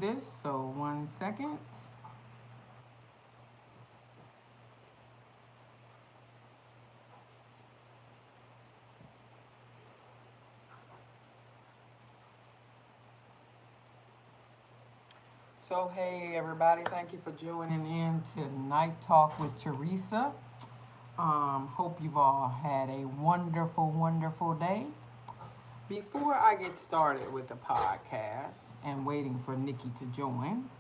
this, so 1 second. So, hey everybody, thank you for joining in to Night Talk with Teresa. Hope you've all had a wonderful, wonderful day. Before I get started with the podcast and waiting for Nikki to join,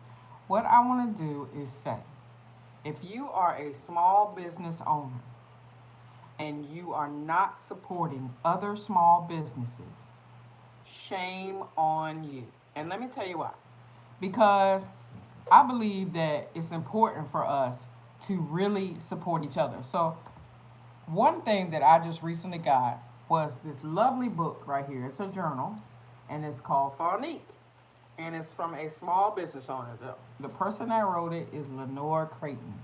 what I want to do is say if you are a small business owner and you are not supporting other small businesses, shame on you. And let me tell you why. Because I believe that it's important for us to really support each other. So, one thing that I just recently got was this lovely book right here. It's a journal, and it's called Phonique. And it's from a small business owner. The person that wrote it is Lenore Creighton.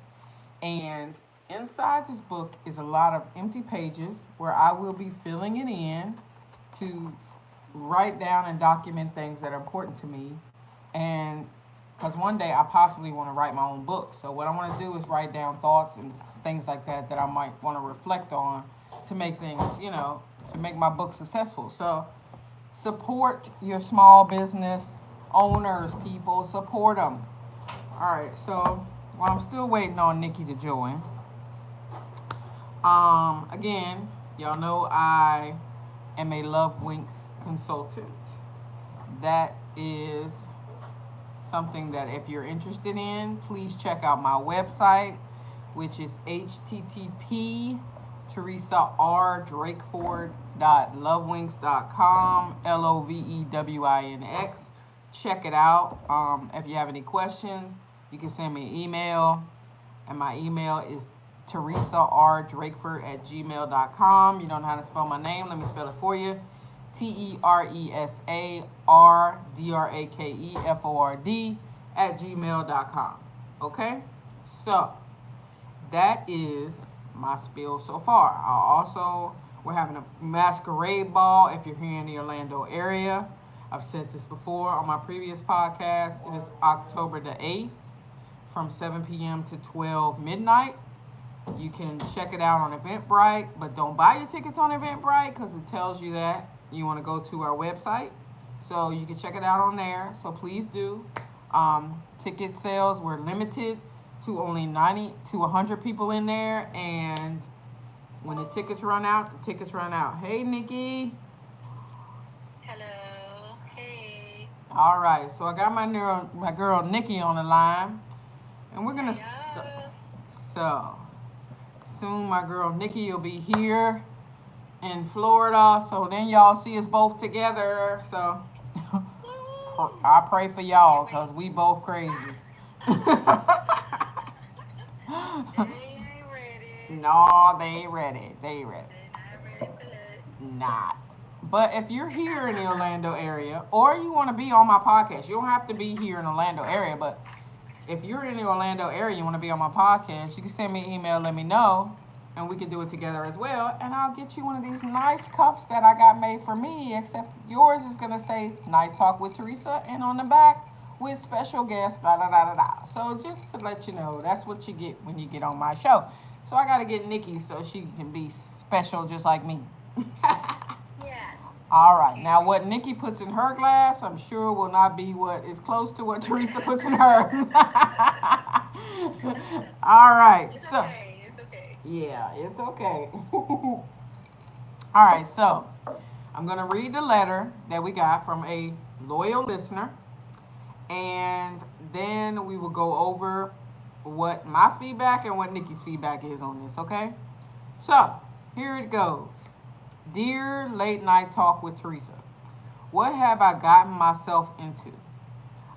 And inside this book is a lot of empty pages where I will be filling it in to write down and document things that are important to me. And because one day I possibly want to write my own book. So what I want to do is write down thoughts and things like that I might want to reflect on to make things, to make my book successful. So support your small business owners, people. Support them. All right, so while I'm still waiting on Nikki to join, again, y'all know I am a Love Winks consultant. That is something that if you're interested in, please check out my website, which is http teresardrakeford.lovewinks.com, LOVEWINX. Check it out. If you have any questions, you can send me an email, and my email is teresardrakeford@gmail.com. You don't know how to spell my name, let me spell it for you. teresardrakeford@gmail.com. Okay? So, that is my spiel so far. We're having a masquerade ball if you're here in the Orlando area. I've said this before on my previous podcast. It is October the 8th from 7 p.m. to 12 midnight. You can check it out on Eventbrite, but don't buy your tickets on Eventbrite because it tells you that you want to go to our website. So you can check it out on there. So please do. Ticket sales were limited to only 90 to 100 people in there. And when the tickets run out, the tickets run out. Hey, Nikki. Hello. Hey. All right. So I got my girl Nikki on the line. And we're going to... So soon my girl Nikki will be here in Florida, so then y'all see us both together. So I pray for y'all because we both crazy. They ain't ready. No, they ain't ready. They ain't ready. They not ready for that. Not. But if you're here in the Orlando area, or you want to be on my podcast, you don't have to be here in the Orlando area, but if you're in the Orlando area, you want to be on my podcast, you can send me an email, let me know, and we can do it together as well. And I'll get you one of these nice cups that I got made for me, except yours is going to say Night Talk with Teresa, and on the back with special guests, da da da da da. So just to let you know, that's what you get when you get on my show. So I got to get Nikki so she can be special just like me. Yeah. All right. Now, what Nikki puts in her glass, I'm sure will not be what is close to what Teresa puts in her. All right. It's So, okay. It's okay. yeah, it's okay. All right. So, I'm going to read the letter that we got from a loyal listener, and then we will go over what my feedback and what Nikki's feedback is on this, okay? So, here it goes. Dear Late Night Talk with Teresa, what have I gotten myself into?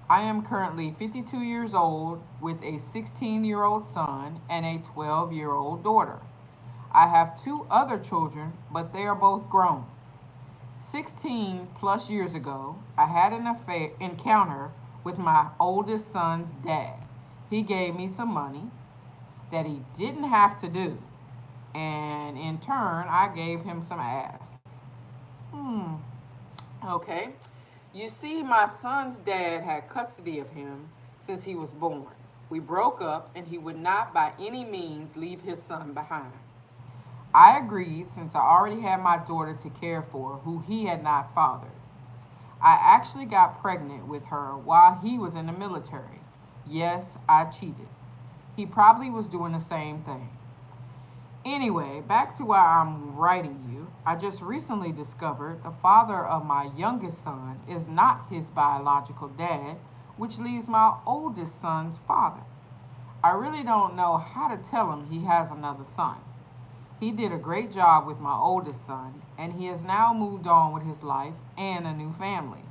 I am currently 52 years old with a 16-year-old son and a 12-year-old daughter. I have 2 other children, but they are both grown. 16 plus years ago, I had an encounter with my oldest son's dad. He gave me some money that he didn't have to do, and in turn, I gave him some ass. Okay. You see, my son's dad had custody of him since he was born. We broke up, and he would not by any means leave his son behind. I agreed since I already had my daughter to care for, who he had not fathered. I actually got pregnant with her while he was in the military. Yes, I cheated. He probably was doing the same thing. Anyway, back to why I'm writing you. I just recently discovered the father of my youngest son is not his biological dad, which leaves my oldest son's father. I really don't know how to tell him he has another son. He did a great job with my oldest son, and he has now moved on with his life and a new family.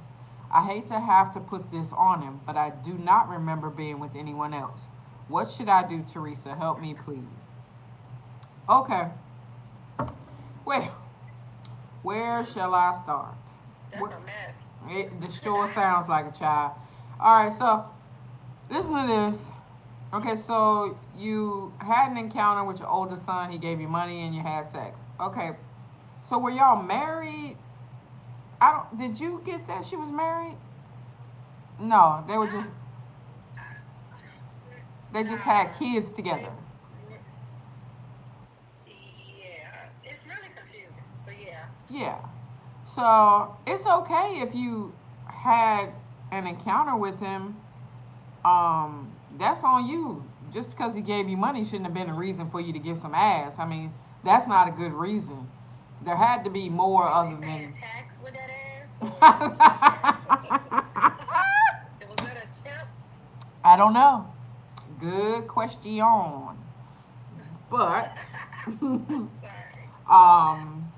I hate to have to put this on him, but I do not remember being with anyone else. What should I do, Teresa? Help me, please. Okay. Well, where shall I start? That's a mess. The sure sounds like a child. All right, so listen to this. Okay, so you had an encounter with your oldest son. He gave you money and you had sex. Okay, so were y'all married? I don't. Did you get that she was married? No, they were just. They just had Nah. kids together. Yeah. It's really confusing. But yeah. Yeah. So it's okay if you had an encounter with him. That's on you. Just because he gave you money shouldn't have been a reason for you to give some ass. I mean, that's not a good reason. There had to be more Was other they paying than. tax with that ass? Or was that a tip? I don't know. Good question. But Sorry. um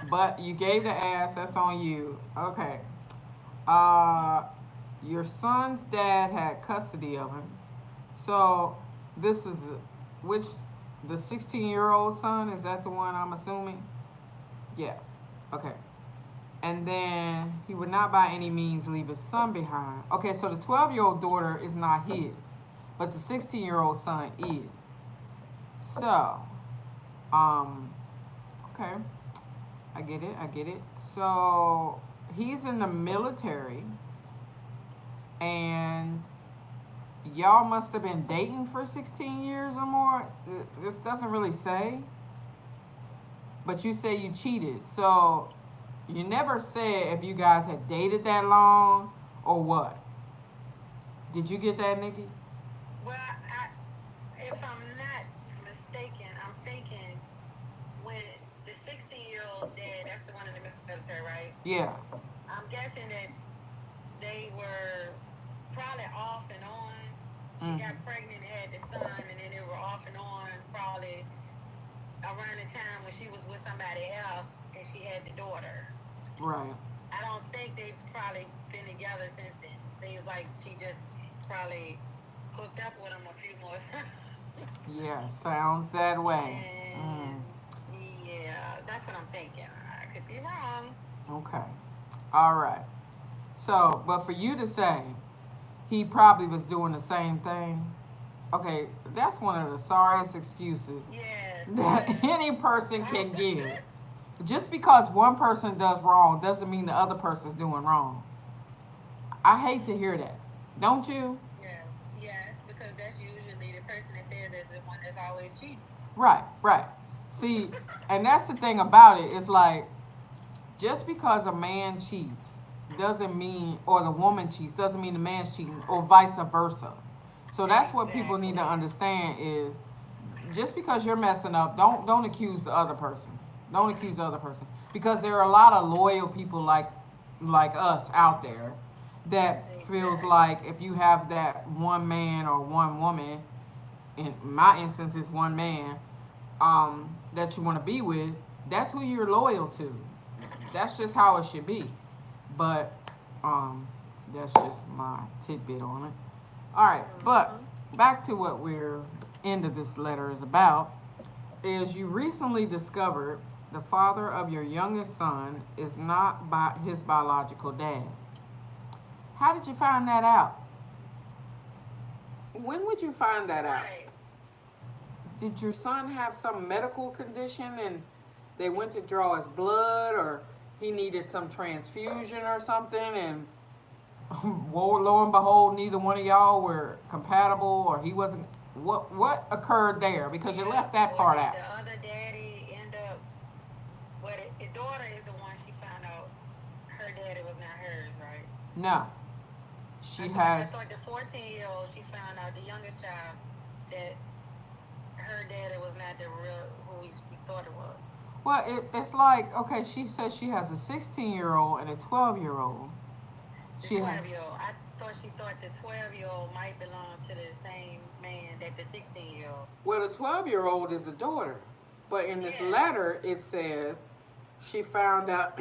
but you gave the ass, that's on you. Okay. Uh your son's dad had custody of him. So this is which the 16-year-old son, is that the one I'm assuming? Yeah. Okay. And then he would not by any means leave his son behind. Okay, so the 12-year-old daughter is not his, but the 16-year-old son is. So, um, okay, I get it, I get it. So he's in the military, and y'all must have been dating for 16 years or more. This doesn't really say, but you say you cheated. So you never said if you guys had dated that long or what. Did you get that, Nikki? Well, if I'm not mistaken, I'm thinking when the 16-year-old dad, that's the one in the military, right? Yeah. I'm guessing that they were probably off and on. She got Mm-hmm. pregnant and had the son, and then they were off and on probably around the time when she was with somebody else and she had the daughter. Right. I don't think they've probably been together since then. Seems like she just probably hooked up with him a few more times. Yeah, sounds that way. Mm, And yeah, that's what I'm thinking. I could be wrong. okay. All right. So, but for you to say he probably was doing the same thing, okay, that's one of the sorriest excuses Yes, that yes. any person can give. Just because one person does wrong doesn't mean the other person's doing wrong. I hate to hear that. Don't you? Yeah, yes, because that's usually the person that says that's the one that's always cheating. Right, right. See, and that's the thing about it. It's like just because a man cheats doesn't mean, or the woman cheats doesn't mean the man's cheating, or vice versa. So that's what people need to Exactly. understand is just because you're messing up, don't accuse the other person. Don't accuse the other person because there are a lot of loyal people like us out there that feels Exactly. like if you have that one man or one woman, in my instance it's one man, that you want to be with, that's who you're loyal to. That's just how it should be. But um, that's just my tidbit on it. All right, but Mm-hmm. back to what we're end of this letter is about. Is you recently discovered the father of your youngest son is not his biological dad. How did you find that out? When would you find that out? Right. Did your son have some medical condition and they went to draw his blood, or he needed some transfusion or something, and lo and behold, neither one of y'all were compatible, or he wasn't. What occurred there? Because you Yeah. left that Or part did out. the other daddy end up? Well, the daughter is the one she found out her daddy was not hers, right? No, I she thought I has. thought the 14-year-old she found out the youngest child that her daddy was not the real who we thought it was. Well, it's like, okay. She says she has a 16-year-old and a 12-year-old. The She has. 12-year-old. I thought she thought the 12-year-old might belong to the same man that the 16-year-old. Well, the 12-year-old is a daughter, but in this Yeah. letter it says she found out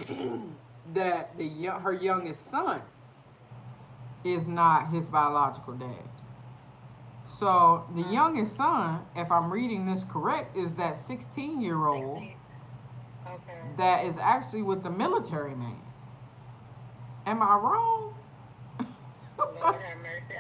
that her youngest son is not his biological dad. So the youngest son, if I'm reading this correct, is that 16-year-old 16. Okay. that is actually with the military man. Am I wrong? Lord have mercy.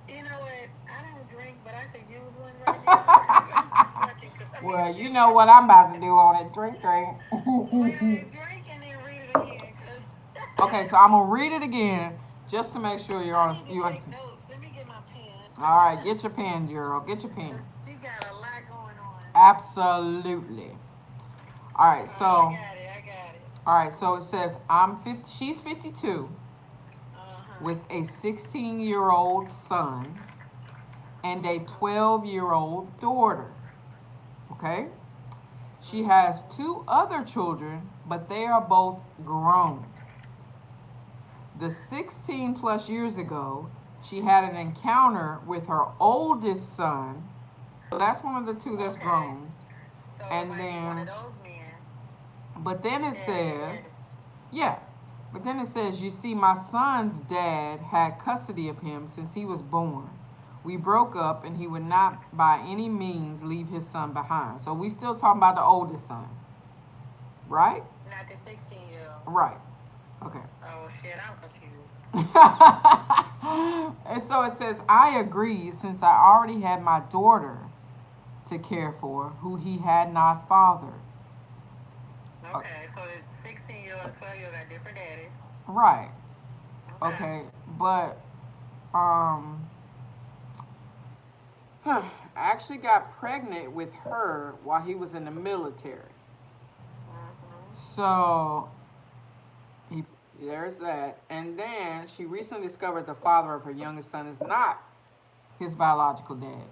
You know what? I don't drink, but I could use one right now. I'm just fucking. Cause I mean, Well, if you you know get, what I'm about to do on it. Drink, drink. wait a minute, drink and then read it again, cause Okay, so I'm gonna read it again just to make sure you're I on. need to You take understand? notes. Let me get my pen. All right, get your pen, Gerald. Get your pen. Cause she got a lot going on. Absolutely. All right, I so got it. I got it. it says I'm 50. She's 52 Uh huh. with a 16-year-old son and a 12-year-old daughter. Okay? She has two other children, but they are both grown. The 16 plus years ago, she had an encounter with her oldest son. So that's one of the two that's Okay. grown. So it And might be one of then, those men but then it that her says, daddy. yeah, but then it says, you see, my son's dad had custody of him since he was born. We broke up and he would not by any means leave his son behind. So we still talking about the oldest son, right? Not the 16-year-old. Right. Okay. Oh shit, I'm confused. And so it says, I agreed since I already had my daughter to care for, who he had not fathered. Uh, Okay, so the 16-year-old and 12-year-old got different daddies. right. Okay. Okay. But um I actually got pregnant with her while he was in the military. Mm-hmm. So he there's that. And then she recently discovered the father of her youngest son is not his biological dad,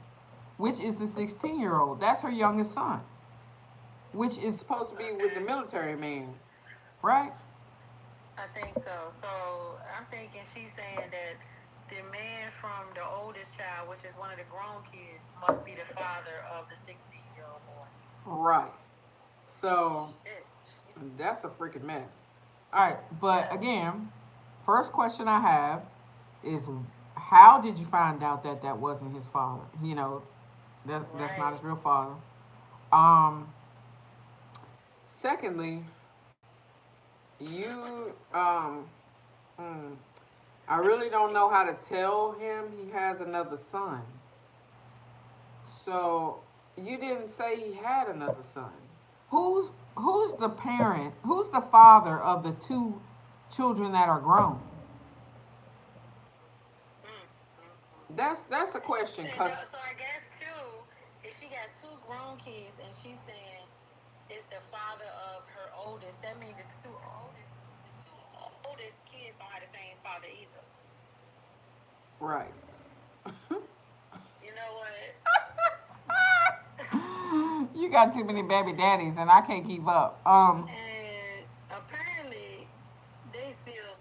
which is the 16-year-old. That's her youngest son, which is supposed to be with the Okay. military man, right? I think so. So I'm thinking she's saying that the man from the oldest child, which is one of the grown kids, must be the father of the 16-year-old boy. Right. So Shit. that's a freaking mess. All right, but Yeah. again, first question I have is, how did you find out that that wasn't his father? That's not his Right. real father. Um, Secondly, you mm, I really don't know how to tell him he has another son. So you didn't say he had another son. Who's the parent? Who's the father of the two children that are grown? Mm-hmm. That's a question, So, cause so I guess too, if she got two grown kids and she's saying it's the father of her oldest, that means the two oldest kids don't have the same father either. right. You know what? You got too many baby daddies, and I can't keep up. And apparently they still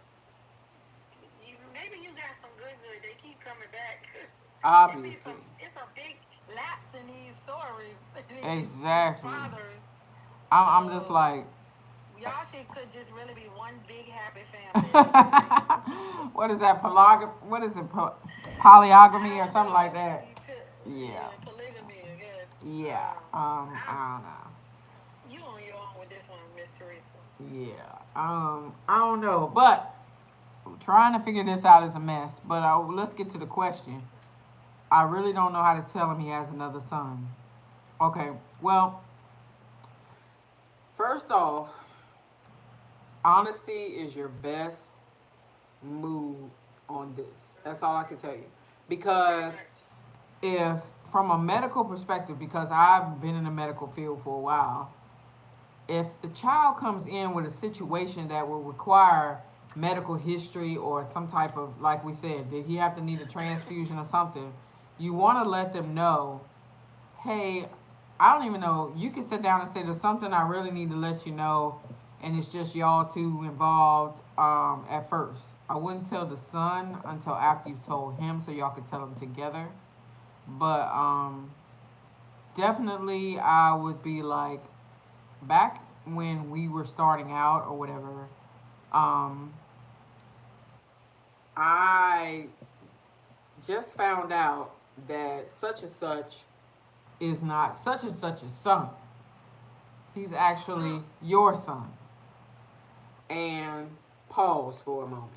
maybe you got some good. They keep coming back. It be Obviously, some. It's a big lapse in these stories. These exactly. fathers. I'm just So like, y'all should could just really be one big happy family at this point. what is that? What is it? Polyogamy I or don't something like know. that? Yeah. Yeah, polygamy, I guess. Yeah. I'm I don't know. you on your own with this one, Miss Teresa. Yeah. I don't know, but trying to figure this out is a mess. But let's get to the question. I really don't know how to tell him he has another son. Okay. Well, first off, honesty is your best move on this. That's all I can tell you. Because Right. if, from a medical perspective, because I've been in the medical field for a while, if the child comes in with a situation that will require medical history or some type of, like we said, did he have to need a transfusion or something, you want to let them know, hey, I don't even know. You can sit down and say, there's something I really need to let you know, and it's just y'all two involved at first. I wouldn't tell the son until after you told him so y'all could tell them together. But definitely, I would be like, back when we were starting out or whatever, um, I just found out that such and such is not such and such's son. He's actually your son. And pause for a moment.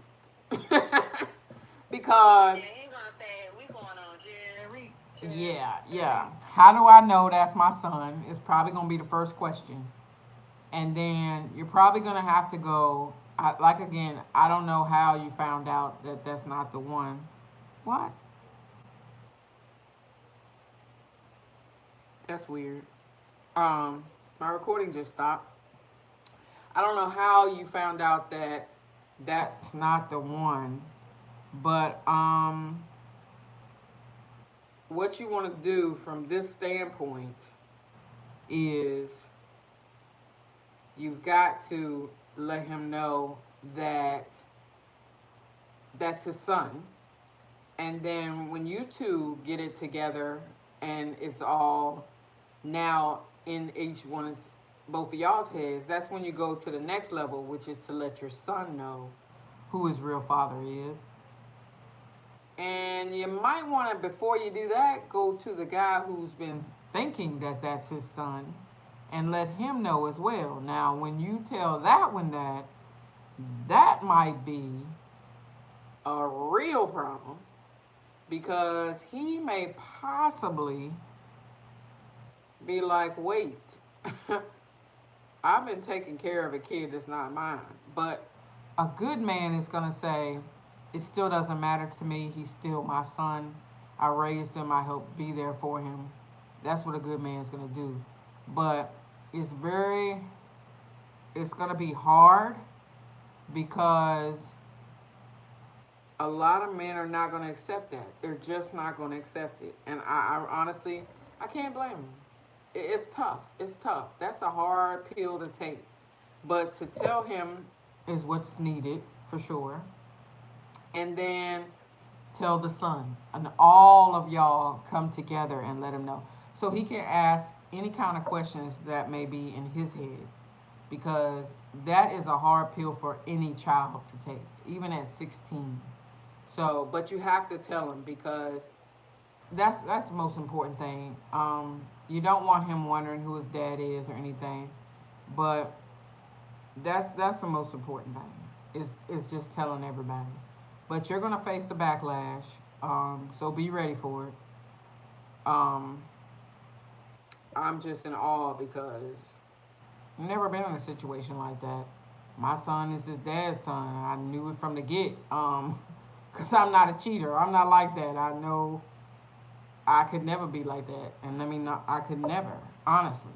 Because, Yeah, he gonna say we going on Jerry. yeah, Jerry. yeah. How do I know that's my son? Is probably going to be the first question. And then you're probably going to have to go, like, again, I don't know how you found out that that's not the one. What? That's weird. My recording just stopped. I don't know how you found out that that's not the one, but what you want to do from this standpoint is you've got to let him know that that's his son. And then when you two get it together and it's all now in each one's, both of y'all's heads, that's when you go to the next level, which is to let your son know who his real father is. And you might want to, before you do that, go to the guy who's been thinking that that's his son and let him know as well. Now, when you tell that one that, that might be a real problem because he may possibly be like, wait, I've been taking care of a kid that's not mine. But a good man is going to say, it still doesn't matter to me. He's still my son. I raised him. I helped be there for him. That's what a good man is going to do. But it's very, it's going to be hard because a lot of men are not going to accept that. They're just not going to accept it. And I honestly, I can't blame them. It's tough. It's tough. That's a hard pill to take. But to tell him is what's needed for sure. And then tell the son. And all of y'all come together and let him know. So he can ask any kind of questions that may be in his head. Because that is a hard pill for any child to take, even at 16. So, but you have to tell him because that's the most important thing. You don't want him wondering who his dad is or anything, but that's the most important thing. Is just telling everybody. But you're gonna face the backlash, so be ready for it. Um, I'm just in awe because I've never been in a situation like that. My son is his dad's son. I knew it from the get. Cause I'm not a cheater. I'm not like that. I know I could never be like that, and I mean I could never, honestly.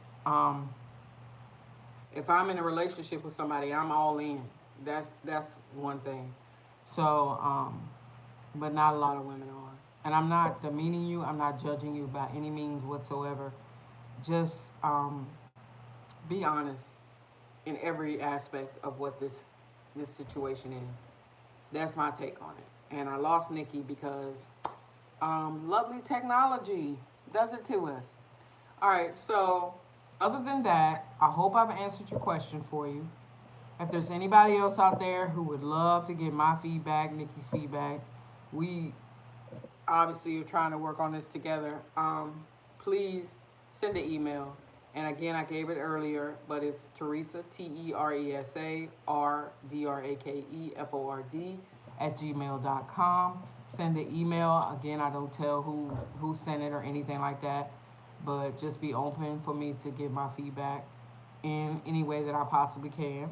If I'm in a relationship with somebody, I'm all in. That's one thing. So, but not a lot of women are. And I'm not demeaning you. I'm not judging you by any means whatsoever. Just be honest in every aspect of what this situation is. That's my take on it. And I lost Nikki because lovely technology does it to us. All right, so other than that, I hope I've answered your question for you. If there's anybody else out there who would love to get my feedback, Nikki's feedback, we obviously are trying to work on this together. Please send an email. And again, I gave it earlier, but it's Teresa, TeresaRDrakeford @gmail.com. Send an email. Again, I don't tell who sent it or anything like that, but just be open for me to give my feedback in any way that I possibly can.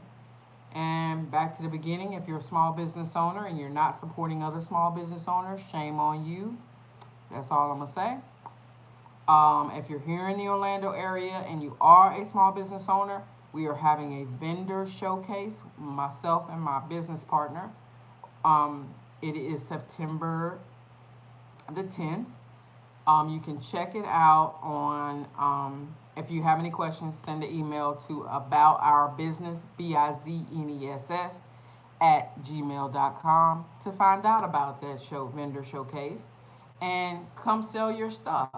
And back to the beginning, if you're a small business owner and you're not supporting other small business owners, shame on you. That's all I'm going to say. If you're here in the Orlando area and you are a small business owner, we are having a vendor showcase, myself and my business partner. It is September the 10th. You can check it out on, if you have any questions, send an email to aboutourbusiness, BIZNESS, @gmail.com to find out about that vendor showcase. And come sell your stuff.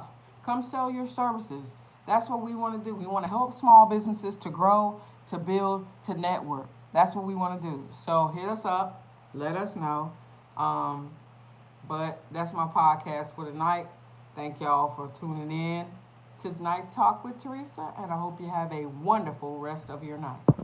Come sell your services. That's what we want to do. We want to help small businesses to grow, to build, to network. That's what we want to do. So hit us up. Let us know. But that's my podcast for tonight. Thank y'all for tuning in to Night Talk with Teresa, and I hope you have a wonderful rest of your night.